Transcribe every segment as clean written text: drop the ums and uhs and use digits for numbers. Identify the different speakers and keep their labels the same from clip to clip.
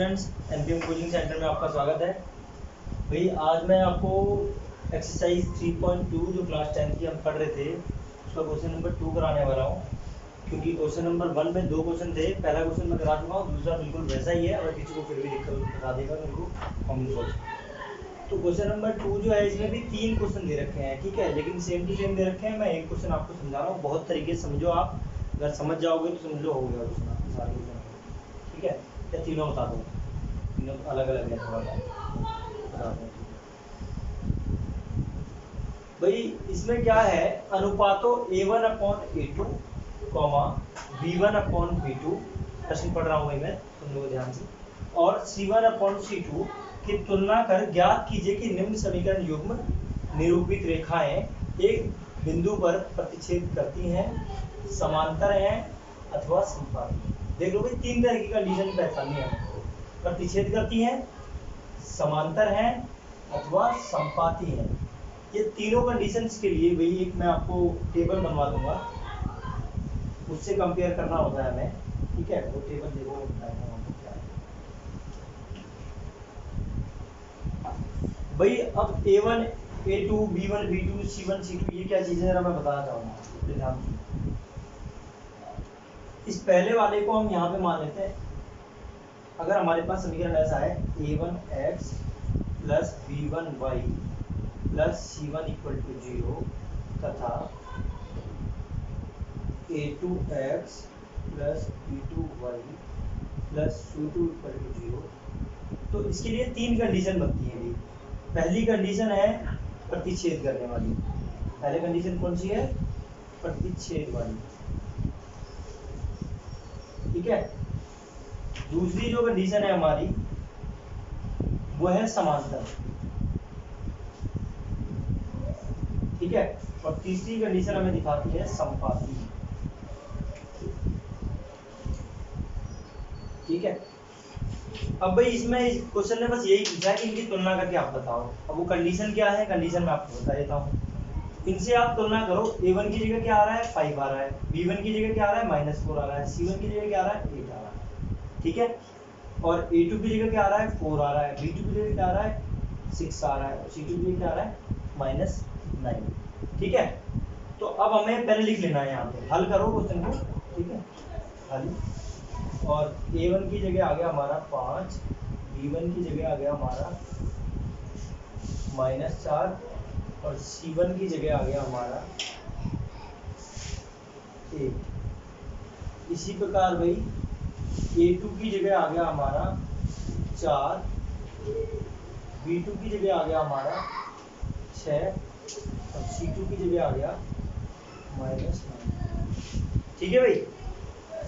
Speaker 1: Students, NPM coaching centre में आपका स्वागत है। भाई आज मैं आपको एक्सरसाइज 3.2 जो क्लास 10 की हम पढ़ रहे थे उसका क्वेश्चन नंबर 2 कराने वाला हूँ, क्योंकि क्वेश्चन नंबर 1 में 2 क्वेश्चन थे। पहला क्वेश्चन मैं करा चुका हूँ, दूसरा बिल्कुल वैसा ही है। अगर किसी को फिर भी दिक्कत बता देगा मेरे को कमेंट बॉक्स। तो क्वेश्चन नंबर 2 जो है इसमें भी 3 क्वेश्चन दे रखे हैं, ठीक है, लेकिन सेम टू सेम दे रखे हैं। मैं एक क्वेश्चन आपको समझा रहा हूँ, बहुत तरीके से समझो आप। अगर समझ जाओगे तो समझ लो हो गया क्वेश्चन आपके सारे क्वेश्चन, ठीक है। या तीनों बता दो, तीनों अलग अलग है, थोड़ा बता दो। भाई इसमें क्या है, अनुपातों A1/A2, B1/B2 प्रश्न पढ़ रहा हूँ भाई मैं, सुन लो ध्यान से। और C1/C2 की तुलना कर ज्ञात कीजिए कि निम्न समीकरण युग्म निरूपित रेखाएं एक बिंदु पर प्रतिच्छेद करती हैं, समांतर हैं अथवा समपाती। देख लो भाई, 3 तरह की कंडीशन पहचानी है। प्रतिच्छेद करती हैं, समांतर हैं अथवा समपाती हैं। ये तीनों कंडीशंस के लिए भाई एक मैं आपको टेबल बनवा दूंगा, उससे कंपेयर करना होता है हमें, ठीक है। वो टेबल देखो क्या है भाई। अब A1 A2 B1 B2 C1 C2 ये क्या चीज़ है जरा मैं बताना चाहूँगा, ध्यान से। इस पहले वाले को हम यहाँ पे मान लेते हैं। अगर हमारे पास समीकरण ऐसा है A1x plus B1y plus C1 = 0 तथा A2x plus B2y plus C2 = 0, तो इसके लिए 3 कंडीशन बनती है भाई। पहली कंडीशन है प्रतिच्छेद करने वाली। पहली कंडीशन कौन सी है? प्रतिच्छेद वाली, ठीक है। दूसरी जो कंडीशन है हमारी वो है समांतर, ठीक है। और तीसरी कंडीशन हमें दिखाती है समपाती, ठीक है। अब भाई इसमें इस क्वेश्चन ने बस यही पूछा है कि इनकी तुलना करके आप बताओ। अब वो कंडीशन क्या है, कंडीशन मैं आपको बता देता हूँ। इनसे आप तुलना करो। A1 की जगह क्या आ रहा है, 5 आ रहा है। B1 की जगह क्या आ रहा है, -4 आ रहा है। C1 की जगह क्या आ रहा है, 8 आ रहा है, ठीक है। और A2 की जगह क्या आ रहा है, 4 आ रहा है। B2 की जगह क्या आ रहा है, 6 आ रहा है। और C2 की जगह क्या आ रहा है, -9, ठीक है। तो अब हमें पहले लिख लेना है यहाँ पे, हल करो क्वेश्चन को, ठीक है। हल, और A1 की जगह आ गया हमारा 5, B1 की जगह आ गया हमारा -4 और C1 की जगह आ गया हमारा 1। इसी प्रकार भाई A2 की जगह आ गया हमारा 4, B2 की जगह आ गया हमारा 6 और C2 की जगह आ गया -9, ठीक है भाई।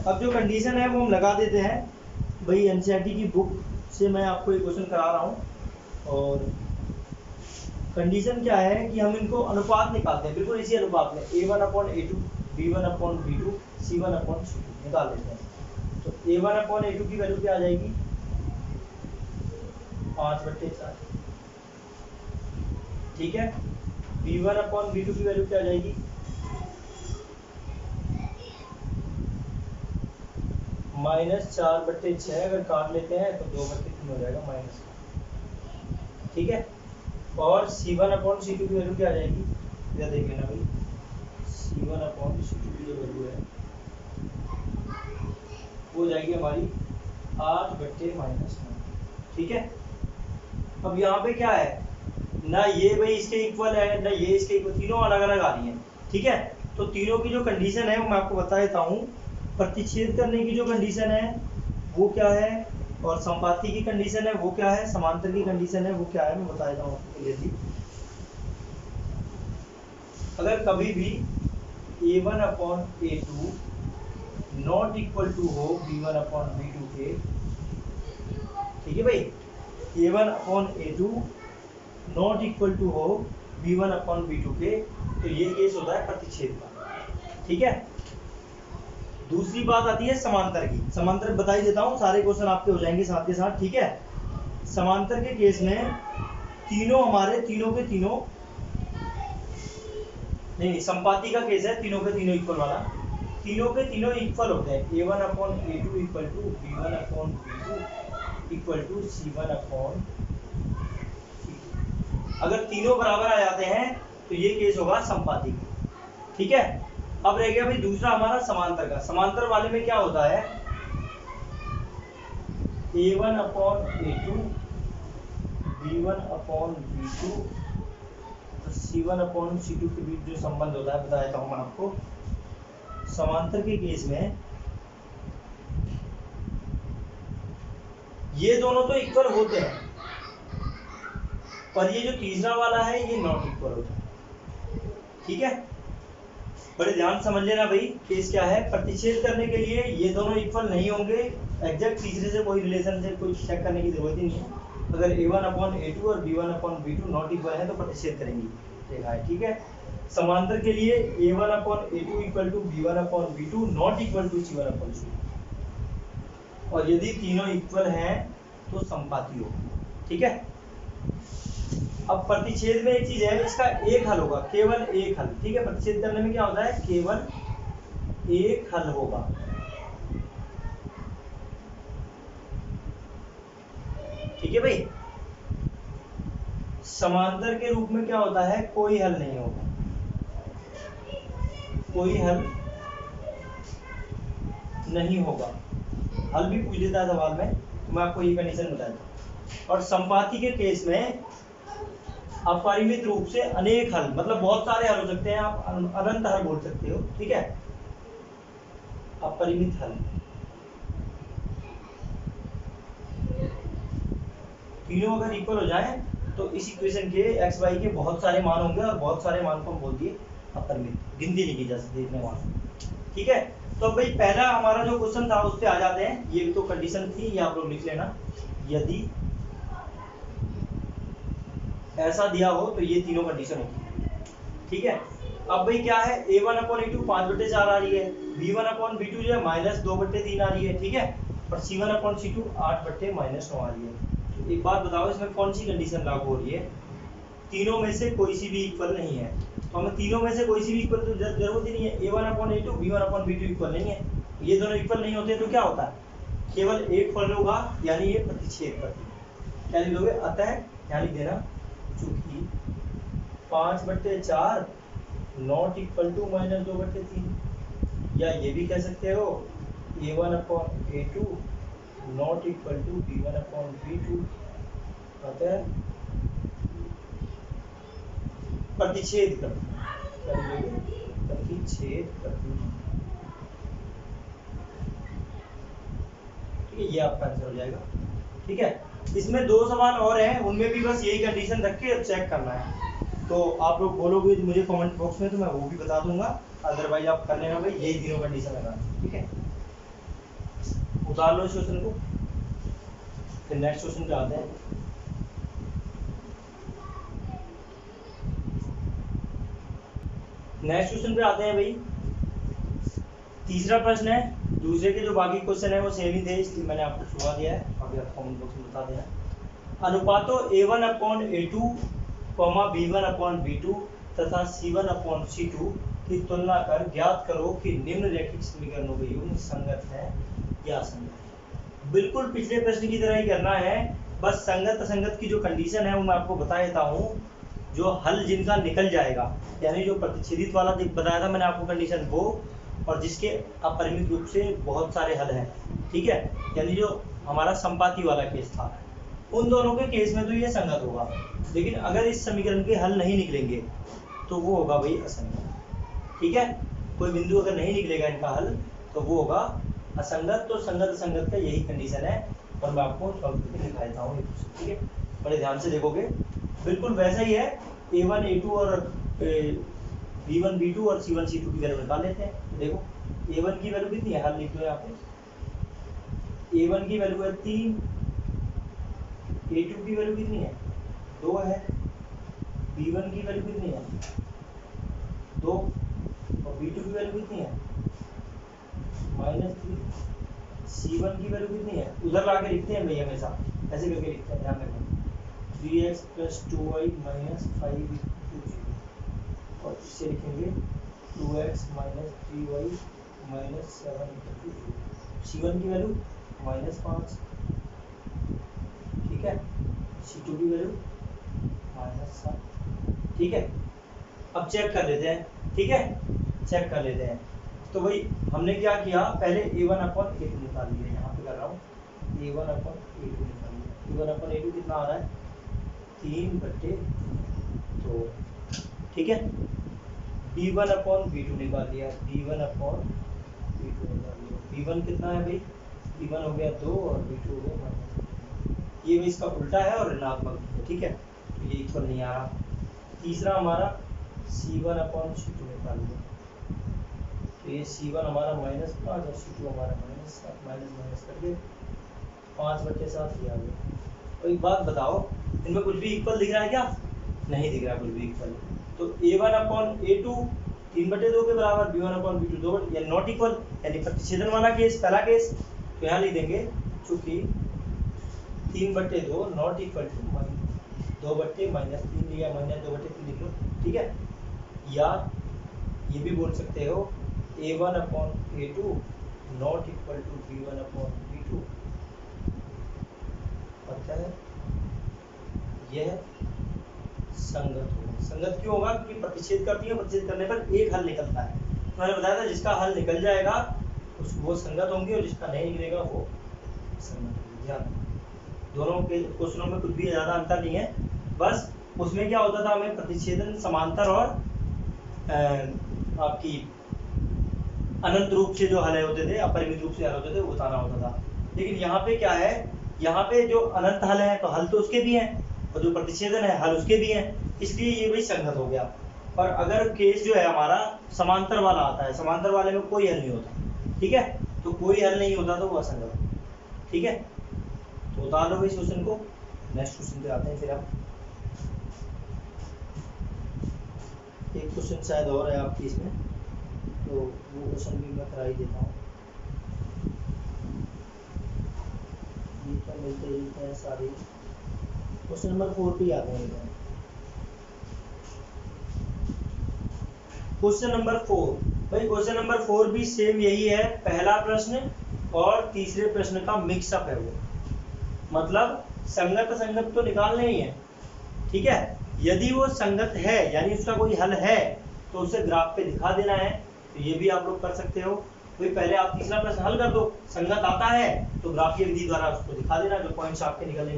Speaker 1: अब जो कंडीशन है वो हम लगा देते हैं भाई। एनसीईआरटी की बुक से मैं आपको एक क्वेश्चन करा रहा हूँ, और कंडीशन क्या है कि हम इनको अनुपात निकालते हैं, बिल्कुल इसी अनुपात में A1/A2 B1/B2 C1/C2 निकाल देते हैं। तो A1/A2 की वैल्यू क्या आ जाएगी, 5/4, ठीक है। B1/B2 की वैल्यू क्या आ जाएगी, -4/6। अगर काट लेते हैं तो 2/3 हो जाएगा माइनस, ठीक है। और C1/C2 की वैल्यू क्या आ जाएगी, इधर देख लेना भाई। C1/C2 की जो वैल्यू है वो जाएगी हमारी 8/-9, ठीक है। अब यहाँ पे क्या है, ना ये भाई इसके इक्वल है ना ये इसके इक्वल, तीनों अलग अलग आ रही हैं, ठीक है। तो तीनों की जो कंडीशन है वो मैं आपको बता देता हूँ। प्रतिच्छेद करने की जो कंडीशन है वो क्या है, और समपाती की कंडीशन है वो क्या है, समांतर की कंडीशन है वो क्या है, मैं बता देता हूँ आपको क्लियरली। अगर कभी भी A1/A2 नॉट इक्वल टू हो B1/B2 के, ठीक है भाई। A1/A2 नॉट इक्वल टू हो B1/B2 के, तो ये केस होता है प्रतिच्छेद का, ठीक है। दूसरी बात आती है समांतर की। समांतर बता ही देता हूँ, सारे क्वेश्चन आपके हो जाएंगे साथ के साथ, ठीक है। समांतर के केस में तीनों हमारे तीनों के तीनों नहीं, संपाती का केस है तीनों के तीनों इक्वल वाला। तीनों के तीनों इक्वल होते हैं। A1/A2 = B1/B2 equal to C1 upon, अगर तीनों बराबर आ जाते हैं तो ये केस होगा संपाती का। ठीक है, अब रह गया भाई दूसरा हमारा समांतर का। समांतर वाले में क्या होता है, A1 upon A2, B1 upon B2, C1 upon C2 के बीच जो संबंध होता है बता देता हूं मैं आपको। समांतर के केस में ये दोनों तो इक्वल होते हैं, पर ये जो तीसरा वाला है ये नॉट इक्वल होता है। ठीक है, बड़े ध्यान समझ लेना भाई। केस क्या है, प्रतिच्छेद करने के लिए ये दोनों इक्वल नहीं होंगे। एग्जैक्ट तीसरे से कोई रिलेशन से कोई चेक करने की जरूरत ही नहीं है। अगर A1 अपॉन A2 और B1 upon B2 not equal है तो प्रतिच्छेद करेंगे, देखा है। ठीक है, समांतर के लिए A1 upon A2 equal to B1 upon B2 not equal to C1 upon C2, और यदि तीनों इक्वल हैं तो संपाती होगा। ठीक है, अब प्रतिच्छेद में एक चीज है, इसका एक हल होगा, केवल एक हल। ठीक है, प्रतिच्छेद करने में क्या होता है, केवल एक हल होगा। ठीक है भाई, समांतर के रूप में क्या होता है, कोई हल नहीं होगा, कोई हल नहीं होगा। हल भी पूछ लेता है सवाल में, तो मैं आपको ये कंडीशन बताता हूँ। और संपाती के केस में अपरिमित रूप से अनेक हल, मतलब बहुत सारे हल हो सकते हैं, आप अनंत हल बोल सकते हो। ठीक है, अपरिमित हल, तीनों अगर इक्वल हो जाए तो इस इक्वेशन के एक्स वाई के बहुत सारे मान होंगे, और बहुत सारे मान को हम बोल दिए अपरिमित, गिनती नहीं की जा सकती इतने मान। ठीक है, तो भाई पहला हमारा जो क्वेश्चन था उस पे आ जाते हैं। ये भी तो कंडीशन थी, ये आप लोग लिख लेना। यदि ऐसा दिया हो तो ये तीनों कंडीशन होगी। ठीक है, अब भाई क्या है, A1 अपॉन A2 5/4 आ रही है, B1 अपॉन B2 जो है -2/3 आ रही है। ठीक है, और C1 अपॉन C2 8/-9 आ रही है। तो एक बात बताओ, इसमें कौन सी कंडीशन लागू हो रही है, तीनों में से कोई सी भी इक्वल नहीं है। तो हमें तीनों में से कोई सी भी इक्वल तो जरूरत ही नहीं है। A1 upon A2 B1 upon B2 equal नहीं है, ये दोनों इक्वल नहीं होते तो क्या होता है, केवल एक फल होगा, यानी ये प्रतिच्छेद करती है। क्या लिखोगे, अतः ध्यान देना, चूंकि 5/4 नॉट इक्वल टू -2/3, या ये भी कह सकते हो A1 upon A2 not equal to B1 upon B2, अतः प्रतिच्छेद करती है, प्रतिच्छेद करती है। ठीक है, ये आपका आंसर हो जाएगा। ठीक है, इसमें दो सवाल और हैं, उनमें भी बस यही कंडीशन रख के चेक करना है। तो आप लोग बोलोगे मुझे कमेंट बॉक्स में तो मैं वो भी बता दूंगा, अदरवाइज आप कर लेना भाई, यही तीनों कंडीशन लगाना। ठीक है, उतार लो इस क्वेश्चन को, फिर नेक्स्ट क्वेश्चन पे आते हैं। नेक्स्ट क्वेश्चन पे आते हैं भाई, तीसरा प्रश्न है। दूसरे के जो बाकी क्वेश्चन है वो सेम ही थे, इसलिए मैंने आपको छुड़ा दिया है, अभी आप कमेंट बॉक्स में बता देना। अनुपातों A1 upon A2, B1 upon B2 तथा C1 अपॉन C2 की तुलना कर ज्ञात करो कि निम्नलिखित समीकरणों के युग्म संगत है या असंगत है। बिल्कुल पिछले प्रश्न की तरह ही करना है, बस संगत असंगत की जो कंडीशन है वो मैं आपको बता देता हूँ। जो हल जिनका निकल जाएगा, यानी जो प्रतिच्छेदित वाला बताया था मैंने आपको कंडीशन, वो और जिसके अपरिमित रूप से बहुत सारे हल हैं। ठीक है, यानी जो हमारा संपाती वाला केस था, उन दोनों के केस में तो ये संगत होगा। लेकिन अगर इस समीकरण के हल नहीं निकलेंगे तो वो होगा भाई असंगत। ठीक है, कोई बिंदु अगर नहीं निकलेगा इनका हल तो वो होगा असंगत। तो संगत असंगत का यही कंडीशन है, और मैं आपको सॉल्व करके दिखा देता हूँ। ठीक है, बड़े ध्यान से देखोगे, बिल्कुल वैसा ही है। A1 A2 और B1 B2 और C1 C2 की वैल्यू निकाल लेते हैं। देखो A1 की वैल्यू कितनी है, हल लिख दो यहाँ पे। A1 की वैल्यू है 3, A2 की वैल्यू कितनी है, 2 है, B1 की वैल्यू कितनी है, 2, और B2 की वैल्यू कितनी है, -3, C1 की वैल्यू कितनी है, उधर ला के लिखते हैं भाई, हमेशा ऐसे करके लिखते हैं, ध्यान रखना। 3x + 2y - 5 = 0, और इससे लिखेंगे 2x - 3y - 7 = 0। C1 की वैल्यू -5, ठीक है, C2 की वैल्यू -7, ठीक है। अब चेक कर लेते हैं, ठीक है, चेक कर लेते हैं। तो भाई हमने क्या किया, पहले A1/A2 निकाल लिया, यहाँ पे कर रहा हूँ A1/A2 निकाल लिया। A1/A2 कितना आ रहा है, 3/2, ठीक है। B1/B2 निकाल लिया, B1/B2 निकाल लिया। B1 कितना है भाई, B1 हो गया 2 और B2 हो गया -3। ये भी इसका उल्टा है और ऋणात्मक है, ठीक है, तो ये इक्वल नहीं आ रहा। तीसरा हमारा C1/C2 निकाल लिया, तो ये C1 हमारा -5 और C2 हमारा -7, माइनस करके 5/7 ये आ गया। तो एक बात बताओ, इनमें कुछ भी इक्वल दिख रहा है क्या, नहीं दिख रहा कुछ भी इक्वल। तो A1/A2 3/2 के बराबर, B1/B2 2, या नॉट इक्वल, यानी प्रतिच्छेदन वाला केस, पहला केस। तो यहाँ लिख देंगे चूंकि 3/2 नॉट इक्वल टू 2/-3 लिया, -2/3 लिख लो, ठीक है। या ये भी बोल सकते हो A1/A2 not equal to B1/B2। पता है यह संगत होगा। संगत क्यों होगा, क्योंकि प्रतिच्छेद करती है, प्रतिच्छेद करने पर एक हल निकलता है। तो मैंने बताया था जिसका हल निकल जाएगा वो संगत होंगे, और जिसका नहीं निकलेगा वो संगत होंगे। ध्यान रखना, दोनों के क्वेश्चनों में कुछ भी ज़्यादा अंतर नहीं है, बस उसमें क्या होता था, हमें प्रतिच्छेदन समांतर और आपकी अनंत रूप से जो हल होते थे, अपरिमित रूप से हल होते थे, वो बताना होता था। लेकिन यहाँ पे क्या है, यहाँ पे जो अनंत हल है तो हल तो उसके भी हैं, और जो प्रतिच्छेदन है हल उसके भी हैं, इसलिए ये भी संगत हो गया। और अगर केस जो है हमारा समांतर वाला आता है, समांतर वाले में कोई हल नहीं होता, ठीक है, तो कोई हल नहीं होता तो वो असंगत, ठीक है। तो उतार लो इस क्वेश्चन को, नेक्स्ट क्वेश्चन पे आते हैं फिर आप। एक क्वेश्चन शायद और है आपकी इसमें, तो वो क्वेश्चन भी मैं करा ही देता हूँ। ये तो मिलते जुलते हैं सारे। क्वेश्चन नंबर 4 पे आते हैं। क्वेश्चन नंबर 4, भाई क्वेश्चन नंबर 4 भी सेम यही है, पहला प्रश्न और तीसरे प्रश्न का मिक्सअप है वो, मतलब संगत असंगत तो निकालना ही है, ठीक है। यदि वो संगत है यानी उसका कोई हल है तो उसे ग्राफ पे दिखा देना है, तो ये भी आप लोग कर सकते हो। तो पहले आप तीसरा प्रश्न हल कर दो, संगत आता है तो ग्राफीय विधि द्वारा उसको दिखा देना, जो पॉइंट्स आपके निकलेंगे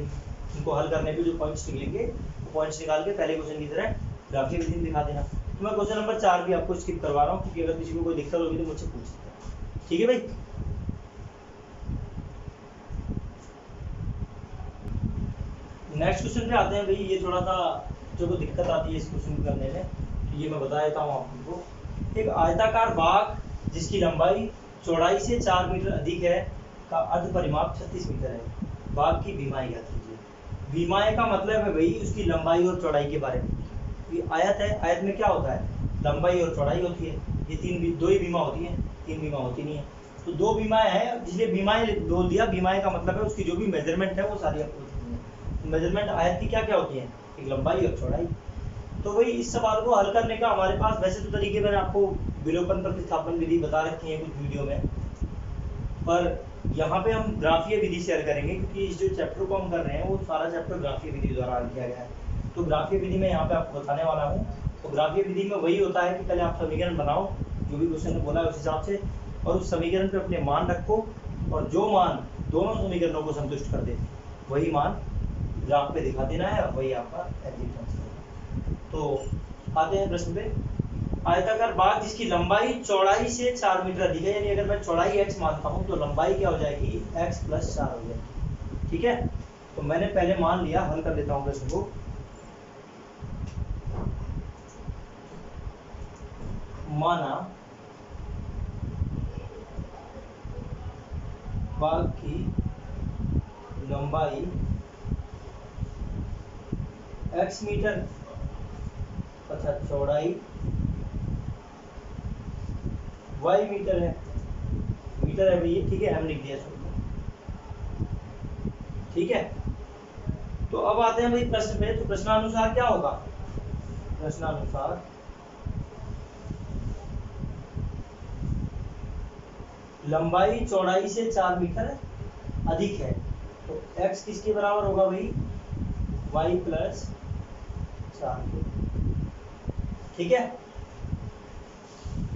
Speaker 1: उनको हल करने पे जो पॉइंट्स निकलेंगे वो पॉइंट्स निकाल के पहले क्वेश्चन की तरह ग्राफीय विधि में दिखा देना। तो मैं क्वेश्चन नंबर 4 भी आपको स्किप करवा रहा हूँ, क्योंकि अगर किसी को कोई दिक्कत होगी तो मुझसे पूछ सकते हैं, ठीक है भाई। नेक्स्ट क्वेश्चन पे आते हैं भाई। ये थोड़ा सा जो को दिक्कत आती है इस क्वेश्चन करने में, तो ये मैं बता देता हूँ आप लोगों को। एक आयताकार बाग जिसकी लंबाई चौड़ाई से 4 मीटर अधिक है का अर्ध परिमाप 36 मीटर है, बाग की बीमाई ज्ञात कीजिए। बीमाई का मतलब है भाई उसकी लंबाई और चौड़ाई के बारे में। ये आयत है, आयत में क्या होता है, लंबाई और चौड़ाई होती है। ये दो ही बीमा होती है, 3 बीमा होती नहीं है। तो 2 बीमाएं हैं, इसलिए बीमाएं बोल दिया। बीमाएं का मतलब है उसकी जो भी मेजरमेंट है वो सारी आपको मेजरमेंट आयत की क्या क्या होती है, एक लंबाई और चौड़ाई। तो वही इस सवाल को हल करने का हमारे पास वैसे तो तरीके मैंने आपको विलोपन प्रतिस्थापन विधि बता रखी है कुछ वीडियो में, पर यहाँ पे हम ग्राफीय विधि से हल करेंगे, क्योंकि इस जो चैप्टर को हम कर रहे हैं वो सारा चैप्टर ग्राफीय विधि द्वारा हल किया गया है। तो ग्राफीय विधि में यहाँ पे आपको बताने वाला हूँ। तो ग्राफीय विधि में वही होता है कि पहले आप समीकरण बनाओ जो भी क्वेश्चन ने बोला है उस हिसाब से, और उस समीकरण पे अपने मान रखो, और जो मान दोनों समीकरणों को संतुष्ट कर दे वही मान ग्राफ पे दिखा देना है, वही आपका एग्जिट आंसर है। तो आते हैं प्रश्न पे। आयताकार बाग जिसकी लंबाई चौड़ाई से 4 मीटर अधिक है, यानी अगर मैं चौड़ाई x मानता हूँ तो लंबाई क्या हो जाएगी, x + 4 हो जाएगी, ठीक है। तो मैंने पहले मान लिया, हल कर लेता हूँ प्रश्न को। माना बाग की लंबाई x मीटर तथा चौड़ाई y मीटर है, मीटर है भैया, ठीक है, हम लिख दिया इसको, ठीक है। तो अब आते हैं भाई प्रश्न पे। तो प्रश्नानुसार क्या होगा, प्रश्नानुसार लंबाई चौड़ाई से 4 मीटर अधिक है, तो तो x किसके बराबर होगा भाई, y प्लस 4 के। ठीक है,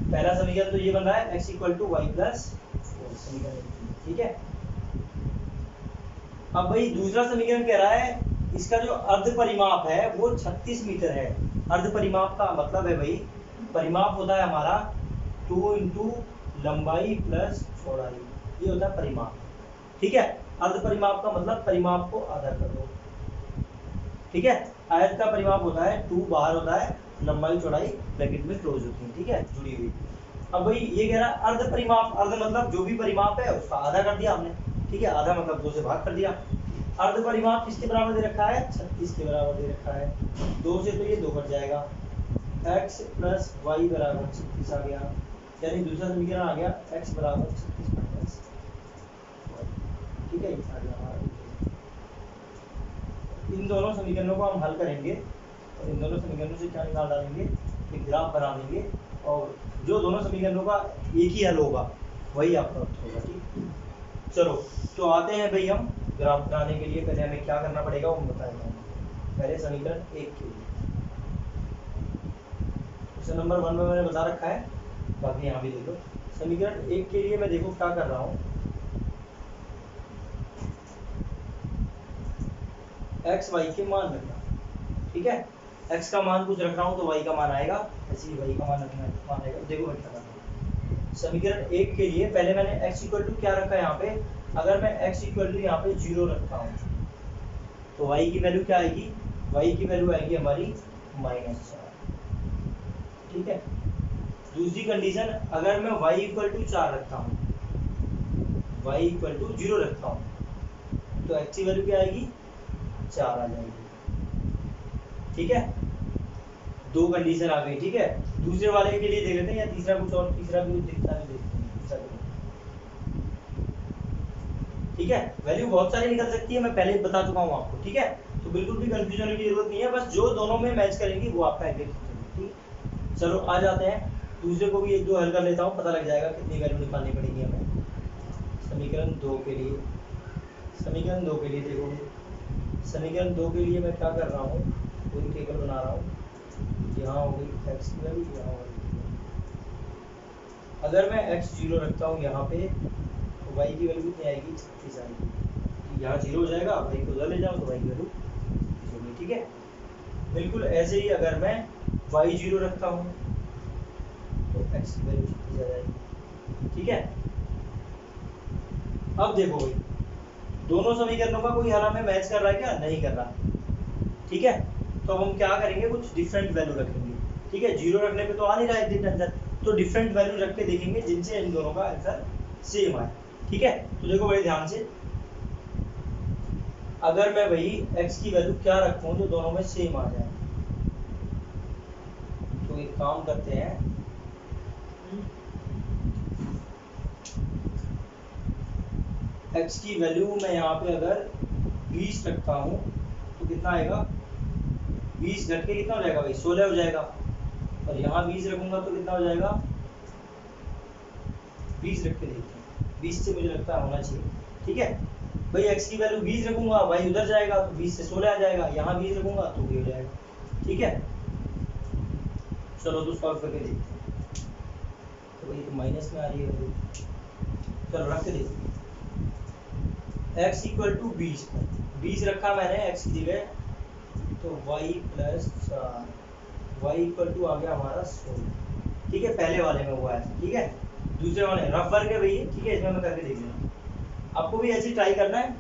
Speaker 1: पहला समीकरण तो ये बन रहा है x equal to Y plus 4, समीकरण। ठीक है, अब भाई दूसरा समीकरण कह रहा है इसका जो अर्ध परिमाप है वो 36 मीटर है। अर्ध परिमाप का मतलब है भाई, परिमाप होता है हमारा 2 इंटू लंबाई प्लस चौड़ाई, ये होता है परिमाप। ठीक है, अर्ध परिमाप का मतलब परिमाप को आधा कर दो। ठीक है, आयत का परिमाप होता है 2 बाहर होता है, लंबाई चौड़ाई ब्रैकेट में क्लोज होती है। ठीक है, जुड़ी हुई। अब भाई ये कह रहा है अर्ध परिमाप, अर्ध मतलब जो भी परिमाप है उसका आधा कर दिया हमने। ठीक है, आधा मतलब 2 से भाग कर दिया। अर्ध परिमाप किसके बराबर दे रखा है, 36 के बराबर दे रखा है। 2 से तो ये 2 कट जाएगा, x प्लस वाई बराबर 36 आ गया, यानी दूसरा समीकरण आ गया x बराबर 36 माइनस। ठीक है, ये आ गया हमारा। इन दोनों समीकरणों को हम हल करेंगे और इन दोनों समीकरणों से क्या निकाल डालेंगे, एक ग्राफ बना देंगे और जो दोनों समीकरणों का एक ही हल होगा वही आपका उत्तर होगा। ठीक, चलो तो आते हैं भाई हम ग्राफ बनाने के लिए। पहले हमें क्या करना पड़ेगा वो बताएंगे हम। पहले समीकरण 1 के लिए क्वेश्चन नंबर 1 में मैंने बता रखा है, बाकी यहाँ भी देखो। समीकरण 1 के लिए मैं देखो क्या कर रहा हूँ, एक्स वाई के मान रखना। ठीक है, x का मान कुछ रख रहा हूँ तो y का मान आएगा, ऐसे ही y का मान रखना आएगा। देखो मैं क्या कर रहा हूँ, समीकरण 1 के लिए पहले मैंने x इक्वल टू क्या रखा है यहाँ पे, अगर मैं x इक्वल टू यहाँ पे 0 रखता हूँ तो y की वैल्यू क्या आएगी, y की वैल्यू आएगी हमारी -4। ठीक है, दूसरी कंडीशन, अगर मैं y इक्वल टू 4 रखता हूँ, y इक्वल टू 0 रखता हूँ तो x की वैल्यू क्या आएगी, 4 आ जाएगी। ठीक है, 2 कंडीशन आ गई। ठीक है, दूसरे वाले के लिए देख लेते हैं या तीसरा कुछ और, तीसरा भी दिखता है, देखते हैं तीसरा भी। ठीक है, वैल्यू बहुत सारी निकल सकती है, मैं पहले ही बता चुका हूँ आपको। ठीक है, तो बिल्कुल भी कंफ्यूजन की जरूरत नहीं है, बस जो दोनों में मैच करेंगी वो आपका एग्जैक्ट होगी। ठीक, चलो आ जाते हैं, दूसरे को भी 1-2 हल कर लेता हूँ, पता लग जाएगा कितनी वैल्यू निकालनी पड़ेगी हमें। समीकरण 2 के लिए, समीकरण 2 के लिए देखो, समीकरण 2 के लिए मैं क्या कर रहा हूँ, कोई टेबल बना रहा हूँ। यहाँ हो गई x की वैल्यू, यहाँ हो गई। अगर मैं x 0 रखता हूँ यहाँ पे तो y की वैल्यू कितनी आएगी, 36 आएगी। यहाँ 0 हो जाएगा, y को उधर ले जाओ तो y की वैल्यू 36 होगी। ठीक है, बिल्कुल ऐसे ही अगर मैं y 0 रखता हूँ तो x की वैल्यू 36 आ जाएगी। ठीक है, अब देखो भाई दोनों समीकरणों का कोई हल हमें मैच कर रहा है क्या, नहीं कर रहा। ठीक है, तो हम क्या करेंगे, कुछ डिफरेंट वैल्यू रखेंगे। ठीक है, 0 रखने पे तो आ नहीं रहा है आंसर, तो डिफरेंट वैल्यू रख के देखेंगे जिनसे इन दोनों का आंसर सेम आए। ठीक है, तो देखो बड़े ध्यान से, अगर मैं वही x की वैल्यू क्या रखूं जो दोनों में सेम आ जाए, तो एक काम करते हैं, x की वैल्यू मैं यहाँ पे अगर 20 रखता हूँ तो कितना आएगा, 20 घट के कितना हो जाएगा भाई, 16 हो जाएगा। और यहाँ 20 रखूंगा तो कितना हो जाएगा, 20 रख के देखते हैं, 20 से मुझे लगता है होना चाहिए। ठीक है भाई, x की वैल्यू 20 रखूंगा, y उधर जाएगा तो 20 से 16 आ जाएगा, यहाँ 20 रखूंगा तो भी हो जाएगा। ठीक है, चलो तो सॉल्व करके देखते हैं। तो भाई तो माइनस में आ रही है, चलो रख के देखते हैं। x इक्वल टू 20 रखा मैंने x की जगह, तो y plus 4, y equal to आ गया हमारा 16। ठीक है, पहले वाले में हुआ है। ठीक है, दूसरे वाले रफ वर्क है भैया। ठीक है, इसमें मैं करके देख लेना, आपको भी ऐसे ट्राई करना है।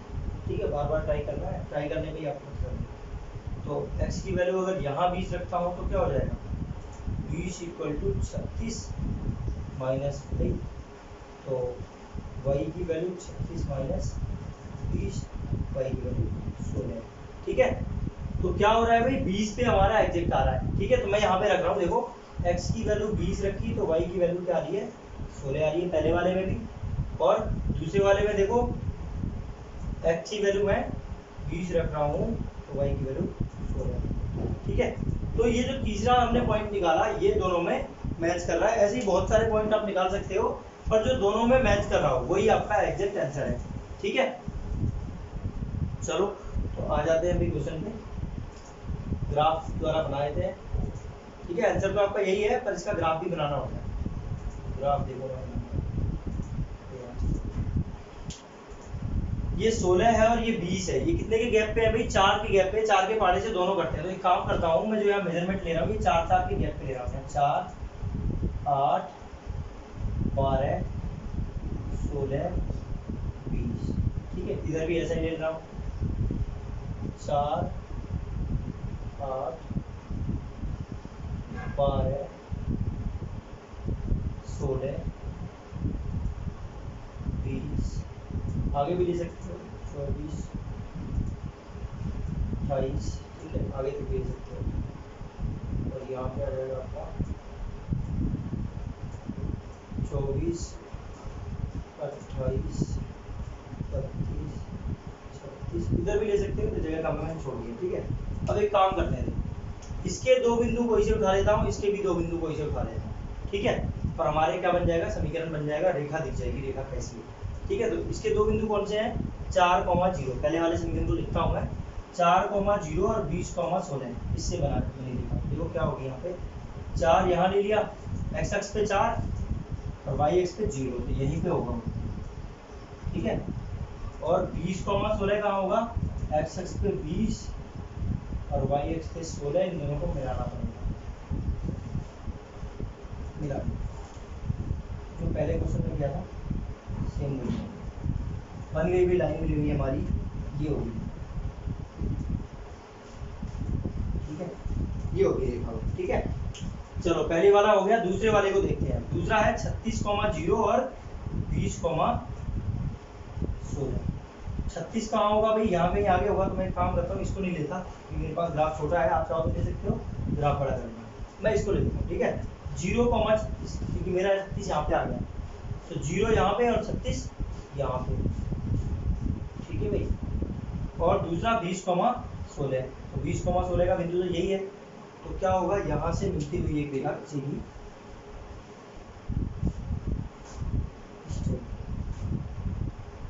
Speaker 1: ठीक है, बार बार ट्राई करना है, ट्राई करने पे ही आपको करना। तो x की वैल्यू अगर यहाँ 20 रखता हूँ तो क्या हो जाएगा, 20 इक्वल टू 36 माइनस 5, तो y की वैल्यू 36 माइनस 20, y की वैल्यू 16। ठीक है, तो क्या हो रहा है भाई, 20 पे हमारा एग्जैक्ट आ रहा है। ठीक है, तो मैं यहाँ पे रख रहा हूँ, देखो x की वैल्यू 20 रखी तो y की वैल्यू क्या आ रही है, 16 आ रही है, पहले वाले में भी और दूसरे वाले में। देखो x की वैल्यू मैं 20 रख रहा हूँ तो y की वैल्यू 16। ठीक है, तो ये जो तीसरा हमने पॉइंट निकाला ये दोनों में मैच कर रहा है। ऐसे ही बहुत सारे पॉइंट आप निकाल सकते हो, पर जो दोनों में मैच कर रहा हो वही आपका एग्जैक्ट आंसर है। ठीक है, चलो तो आ जाते हैं अभी क्वेश्चन पे। ग्राफ द्वारा बनाए थे, ठीक है। आंसर तो आपका यही है, पर इसका ग्राफ भी बनाना होता है। ग्राफ देखो, ये 16 है और ये 20 है। ये कितने के गैप पे है भाई? 4 के गैप पे। 4 के पहाड़े से दोनों कटते हैं। तो एक काम करता हूँ मैं, जो यहाँ मेजरमेंट ले रहा हूँ, ये 4 के गैप पे ले रहा हूँ। 4, 8, 12, 16, 20, ठीक है। इधर भी ऐसा ही ले रहा हूँ, 4, 8, 12, 16, 20, आगे भी ले सकते हो, 24, 28, ठीक है। आगे तक ले सकते हो। और यहाँ पे आ जाएगा आपका 24, 28, 32, 36, इधर भी ले सकते हो, तो जगह कम मैंने छोड़ दिया, ठीक है। अब एक काम करते हैं, इसके दो बिंदु को इसे उठा लेता हूँ, इसके भी दो बिंदु को इसे उठा लेता हूँ, ठीक है। पर हमारे क्या बन जाएगा? समीकरण बन जाएगा, रेखा दिख जाएगी, रेखा कैसी है, ठीक है। तो इसके दो बिंदु कौन से हैं? 4, 0, पहले वाले समीकरण को लिखता हूँ मैं, 4, 0 और 20, 16, इससे बना मैंने लिखा। देखो क्या हो गया, यहाँ पे 4 यहाँ ले लिया, x अक्ष पे 4 और y अक्ष पे 0, तो यहीं पे होगा, ठीक है। और 20, 16 कहाँ होगा? x अक्ष पे 20 और y अक्ष पे 16, इन दोनों को मिलाना पड़ेगा। मिला जो पहले क्वेश्चन में किया था सेम वही बन गई भी, लाइन मिली हुई हमारी, ये होगी, ठीक है। ये होगी रेखा, ठीक है। चलो पहले वाला हो गया, दूसरे वाले को देखते हैं। दूसरा है 36, 0 और 20, 16। 36 कहाँ होगा भाई? यहाँ पे आगे होगा। तो मैं एक काम करता हूँ, इसको नहीं लेता क्योंकि मेरे पास ग्राफ छोटा है, आप चाहो तो ले सकते हो, ग्राफ बड़ा करना, मैं इसको लेता हूँ, ठीक है। 0, क्योंकि मेरा 36 यहाँ पे आ गया, तो 0 यहाँ पे और 36 यहाँ पे, ठीक है भाई। और दूसरा 20, 16, तो 20, 16 का बिंदु तो यही है। तो क्या होगा? यहाँ से मिलती हुई एक रेखा खींचेगी,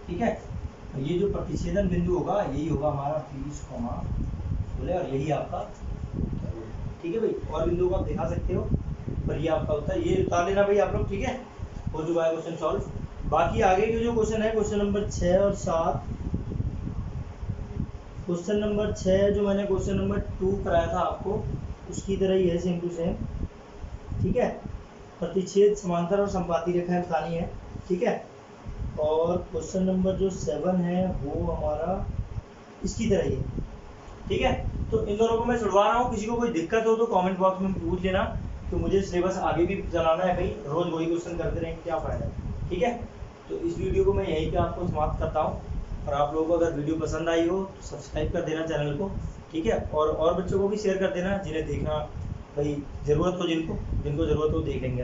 Speaker 1: ठीक है। तो ये जो प्रतिच्छेदन बिंदु होगा, यही होगा हमारा 20, 16, और यही आपका, ठीक है भाई। और बिंदु को आप दिखा सकते हो, पर ये आपका उत्तर, ये उतार लेना भाई आप लोग, ठीक है। हो चुका है क्वेश्चन सॉल्व। बाकी आगे के जो क्वेश्चन है, क्वेश्चन नंबर 6 और 7, क्वेश्चन नंबर 6 जो मैंने क्वेश्चन नंबर 2 कराया था आपको, उसकी तरह ही है, सेम टू सेम, ठीक है। प्रतिच्छेद, समांतर और संपाती रेखाएं बतानी है, ठीक है। और क्वेश्चन नंबर जो 7 है वो हमारा इसकी तरह ही है, ठीक है। तो इन दोनों को मैं छुड़वा रहा हूँ। किसी को कोई दिक्कत हो तो कमेंट बॉक्स में पूछ लेना, तो मुझे सिलेबस आगे भी चलाना है भाई, रोज वही क्वेश्चन करते रहेंगे, क्या फायदा है, ठीक है। तो इस वीडियो को मैं यहीं पे आपको समाप्त करता हूँ। और आप लोगों को अगर वीडियो पसंद आई हो तो सब्सक्राइब कर देना चैनल को, ठीक है। और बच्चों को भी शेयर कर देना जिन्हें देखना भाई ज़रूरत हो, जिनको ज़रूरत हो देख लेंगे।